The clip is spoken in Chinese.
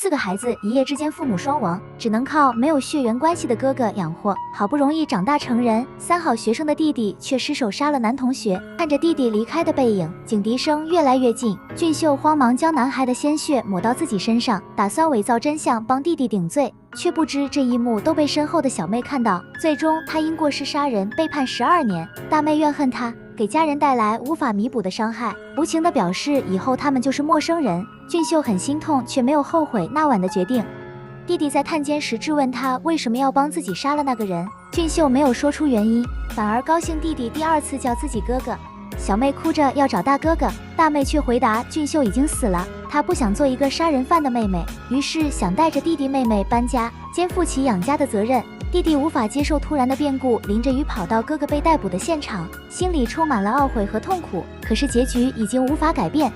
个孩子一夜之间父母双亡，只能靠没有血缘关系的哥哥养活。好不容易长大成人，三好学生的弟弟却失手杀了男同学。看着弟弟离开的背影，警笛声越来越近，俊秀慌忙将男孩的鲜血抹到自己身上，打算伪造真相帮弟弟顶罪。却不知这一幕都被身后的小妹看到，最终他因过失杀人被判12年。大妹怨恨他，给家人带来无法弥补的伤害，无情地表示以后他们就是陌生人。俊秀很心痛，却没有后悔那晚的决定。弟弟在探监时质问他为什么要帮自己杀了那个人，俊秀没有说出原因，反而高兴弟弟第2次叫自己哥哥。小妹哭着要找大哥哥，大妹却回答俊秀已经死了，她不想做一个杀人犯的妹妹，于是想带着弟弟妹妹搬家，肩负起养家的责任。弟弟无法接受突然的变故，淋着雨跑到哥哥被逮捕的现场，心里充满了懊悔和痛苦。可是结局已经无法改变。